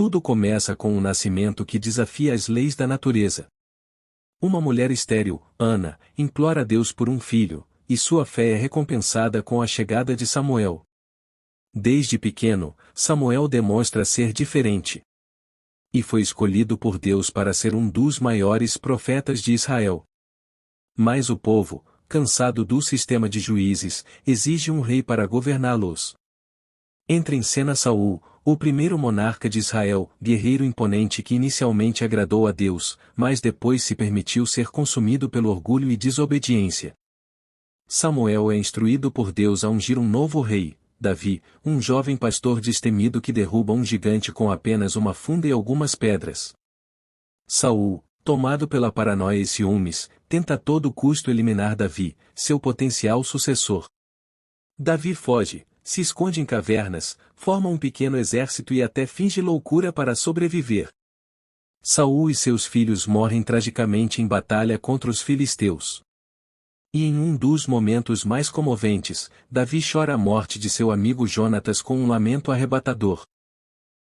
Tudo começa com um nascimento que desafia as leis da natureza. Uma mulher estéril, Ana, implora a Deus por um filho, e sua fé é recompensada com a chegada de Samuel. Desde pequeno, Samuel demonstra ser diferente. E foi escolhido por Deus para ser um dos maiores profetas de Israel. Mas o povo, cansado do sistema de juízes, exige um rei para governá-los. Entra em cena Saul, o primeiro monarca de Israel, guerreiro imponente que inicialmente agradou a Deus, mas depois se permitiu ser consumido pelo orgulho e desobediência. Samuel é instruído por Deus a ungir um novo rei, Davi, um jovem pastor destemido que derruba um gigante com apenas uma funda e algumas pedras. Saul, tomado pela paranoia e ciúmes, tenta a todo custo eliminar Davi, seu potencial sucessor. Davi foge, se esconde em cavernas, forma um pequeno exército e até finge loucura para sobreviver. Saul e seus filhos morrem tragicamente em batalha contra os filisteus. E em um dos momentos mais comoventes, Davi chora a morte de seu amigo Jonatas com um lamento arrebatador.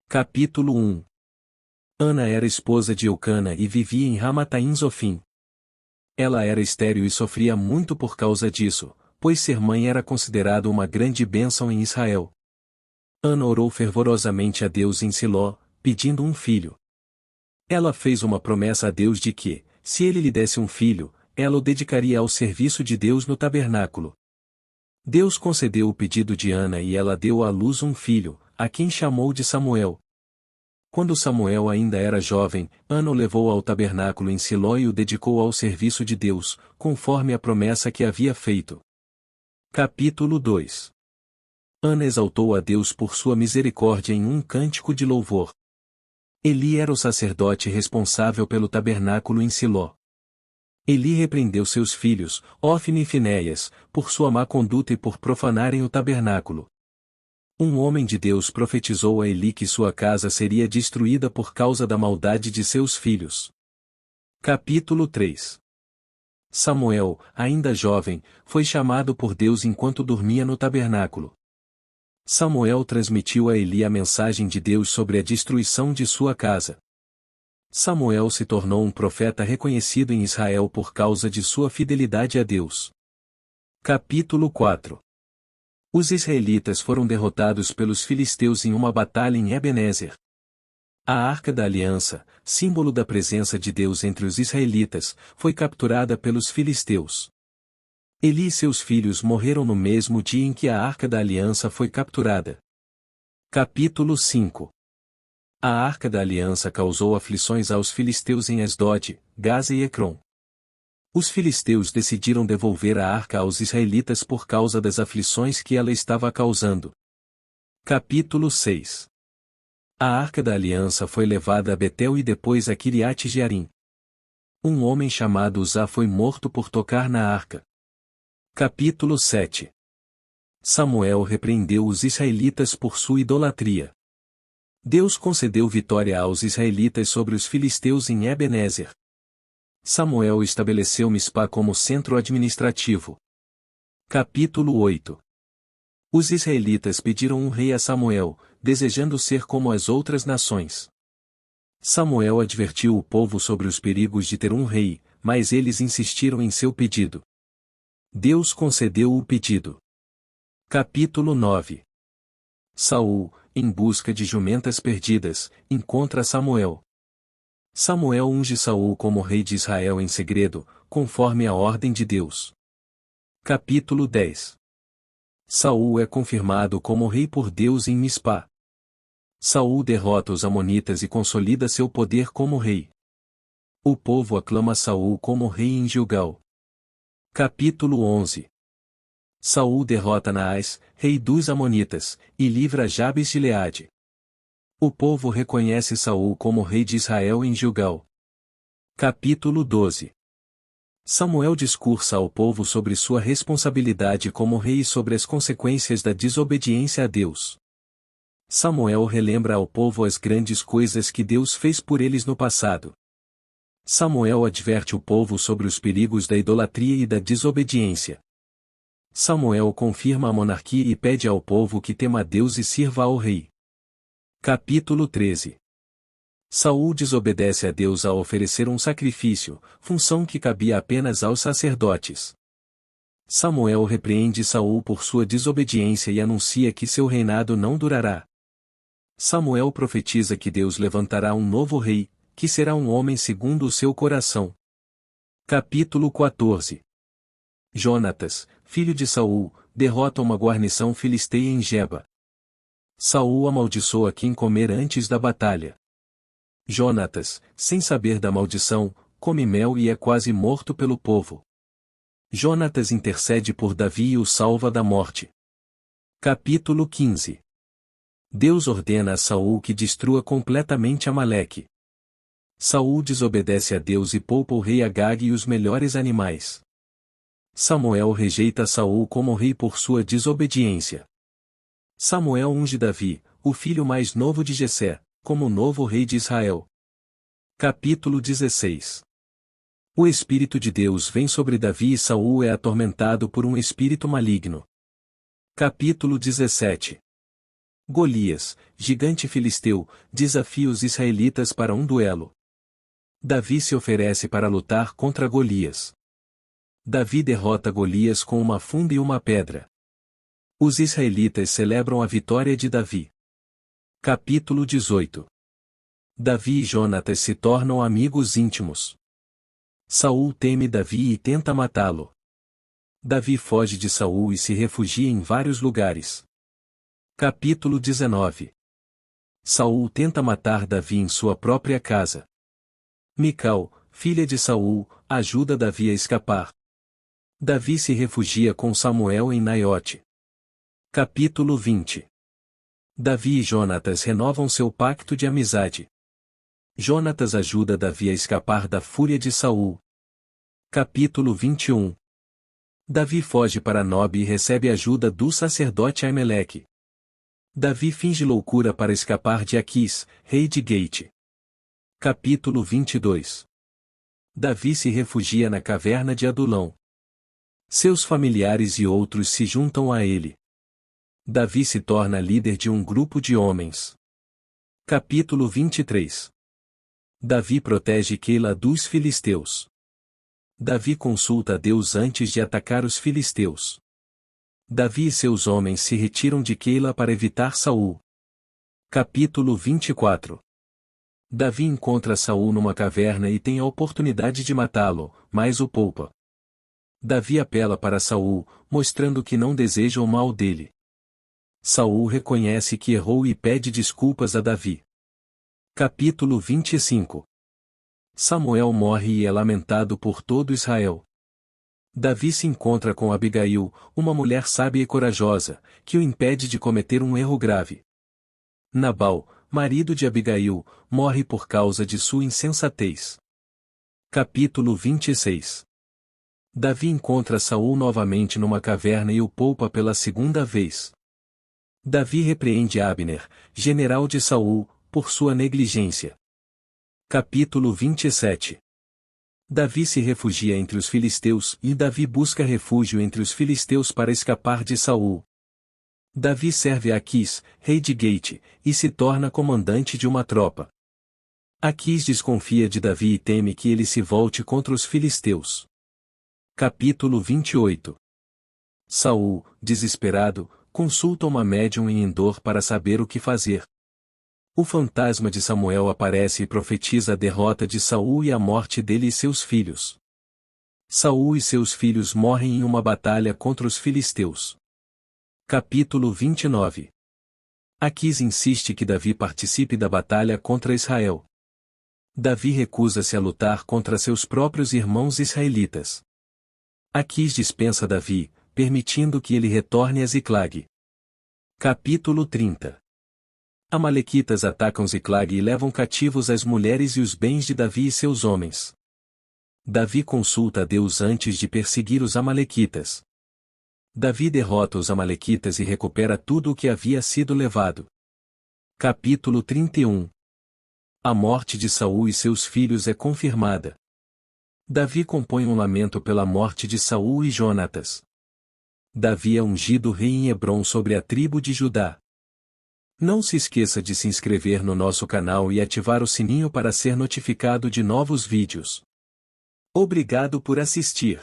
Capítulo 1. Ana era esposa de Eucana e vivia em Ramataim Zofim. Ela era estéril e sofria muito por causa disso, pois ser mãe era considerado uma grande bênção em Israel. Ana orou fervorosamente a Deus em Siló, pedindo um filho. Ela fez uma promessa a Deus de que, se ele lhe desse um filho, ela o dedicaria ao serviço de Deus no tabernáculo. Deus concedeu o pedido de Ana e ela deu à luz um filho, a quem chamou de Samuel. Quando Samuel ainda era jovem, Ana o levou ao tabernáculo em Siló e o dedicou ao serviço de Deus, conforme a promessa que havia feito. Capítulo 2. Ana exaltou a Deus por sua misericórdia em um cântico de louvor. Eli era o sacerdote responsável pelo tabernáculo em Siló. Eli repreendeu seus filhos, Ofni e Finéias, por sua má conduta e por profanarem o tabernáculo. Um homem de Deus profetizou a Eli que sua casa seria destruída por causa da maldade de seus filhos. Capítulo 3. Samuel, ainda jovem, foi chamado por Deus enquanto dormia no tabernáculo. Samuel transmitiu a Eli a mensagem de Deus sobre a destruição de sua casa. Samuel se tornou um profeta reconhecido em Israel por causa de sua fidelidade a Deus. Capítulo 4. Os israelitas foram derrotados pelos filisteus em uma batalha em Ebenezer. A Arca da Aliança, símbolo da presença de Deus entre os israelitas, foi capturada pelos filisteus. Eli e seus filhos morreram no mesmo dia em que a Arca da Aliança foi capturada. Capítulo 5. A Arca da Aliança causou aflições aos filisteus em Asdod, Gaza e Ecrom. Os filisteus decidiram devolver a arca aos israelitas por causa das aflições que ela estava causando. Capítulo 6. A Arca da Aliança foi levada a Betel e depois a Kiriat Jearim. Um homem chamado Uzá foi morto por tocar na arca. Capítulo 7. Samuel repreendeu os israelitas por sua idolatria. Deus concedeu vitória aos israelitas sobre os filisteus em Ebenezer. Samuel estabeleceu Mispá como centro administrativo. Capítulo 8. Os israelitas pediram um rei a Samuel, desejando ser como as outras nações. Samuel advertiu o povo sobre os perigos de ter um rei, mas eles insistiram em seu pedido. Deus concedeu o pedido. Capítulo 9. Saul, em busca de jumentas perdidas, encontra Samuel. Samuel unge Saul como rei de Israel em segredo, conforme a ordem de Deus. Capítulo 10. Saul é confirmado como rei por Deus em Mispá. Saul derrota os amonitas e consolida seu poder como rei. O povo aclama Saul como rei em Gilgal. Capítulo 11. Saul derrota Naás, rei dos amonitas, e livra Jabes de Gileade. O povo reconhece Saul como rei de Israel em Gilgal. Capítulo 12. Samuel discursa ao povo sobre sua responsabilidade como rei e sobre as consequências da desobediência a Deus. Samuel relembra ao povo as grandes coisas que Deus fez por eles no passado. Samuel adverte o povo sobre os perigos da idolatria e da desobediência. Samuel confirma a monarquia e pede ao povo que tema a Deus e sirva ao rei. Capítulo 13. Saul desobedece a Deus ao oferecer um sacrifício, função que cabia apenas aos sacerdotes. Samuel repreende Saul por sua desobediência e anuncia que seu reinado não durará. Samuel profetiza que Deus levantará um novo rei, que será um homem segundo o seu coração. Capítulo 14. Jonatas, filho de Saul, derrota uma guarnição filisteia em Geba. Saul amaldiçoa quem comer antes da batalha. Jonatas, sem saber da maldição, come mel e é quase morto pelo povo. Jonatas intercede por Davi e o salva da morte. Capítulo 15. Deus ordena a Saul que destrua completamente Amaleque. Saul desobedece a Deus e poupa o rei Agag e os melhores animais. Samuel rejeita Saul como rei por sua desobediência. Samuel unge Davi, o filho mais novo de Jessé, como novo rei de Israel. Capítulo 16. O Espírito de Deus vem sobre Davi e Saul é atormentado por um espírito maligno. Capítulo 17. Golias, gigante filisteu, desafia os israelitas para um duelo. Davi se oferece para lutar contra Golias. Davi derrota Golias com uma funda e uma pedra. Os israelitas celebram a vitória de Davi. Capítulo 18. Davi e Jonatas se tornam amigos íntimos. Saul teme Davi e tenta matá-lo. Davi foge de Saul e se refugia em vários lugares. Capítulo 19. Saul tenta matar Davi em sua própria casa. Mical, filha de Saul, ajuda Davi a escapar. Davi se refugia com Samuel em Naiote. Capítulo 20. Davi e Jonatas renovam seu pacto de amizade. Jonatas ajuda Davi a escapar da fúria de Saul. Capítulo 21. Davi foge para Nob e recebe ajuda do sacerdote Aimeleque. Davi finge loucura para escapar de Aquis, rei de Gate. Capítulo 22. Davi se refugia na caverna de Adulão. Seus familiares e outros se juntam a ele. Davi se torna líder de um grupo de homens. Capítulo 23. Davi protege Keila dos filisteus. Davi consulta a Deus antes de atacar os filisteus. Davi e seus homens se retiram de Keila para evitar Saul. Capítulo 24. Davi encontra Saul numa caverna e tem a oportunidade de matá-lo, mas o poupa. Davi apela para Saul, mostrando que não deseja o mal dele. Saul reconhece que errou e pede desculpas a Davi. Capítulo 25. Samuel morre e é lamentado por todo Israel. Davi se encontra com Abigail, uma mulher sábia e corajosa, que o impede de cometer um erro grave. Nabal, marido de Abigail, morre por causa de sua insensatez. Capítulo 26. Davi encontra Saul novamente numa caverna e o poupa pela segunda vez. Davi repreende Abner, general de Saul, por sua negligência. Capítulo 27. Davi se refugia entre os filisteus e Davi busca refúgio entre os filisteus para escapar de Saul. Davi serve a Aquis, rei de Gate, e se torna comandante de uma tropa. Aquis desconfia de Davi e teme que ele se volte contra os filisteus. Capítulo 28. Saul, desesperado, consulta uma médium em Endor para saber o que fazer. O fantasma de Samuel aparece e profetiza a derrota de Saul e a morte dele e seus filhos. Saul e seus filhos morrem em uma batalha contra os filisteus. Capítulo 29. Aquis insiste que Davi participe da batalha contra Israel. Davi recusa-se a lutar contra seus próprios irmãos israelitas. Aquis dispensa Davi, permitindo que ele retorne a Ziclag. Capítulo 30. Amalequitas atacam Ziclag e levam cativos as mulheres e os bens de Davi e seus homens. Davi consulta a Deus antes de perseguir os amalequitas. Davi derrota os amalequitas e recupera tudo o que havia sido levado. Capítulo 31. A morte de Saul e seus filhos é confirmada. Davi compõe um lamento pela morte de Saul e Jonatas. Davi é ungido rei em Hebrom sobre a tribo de Judá. Não se esqueça de se inscrever no nosso canal e ativar o sininho para ser notificado de novos vídeos. Obrigado por assistir.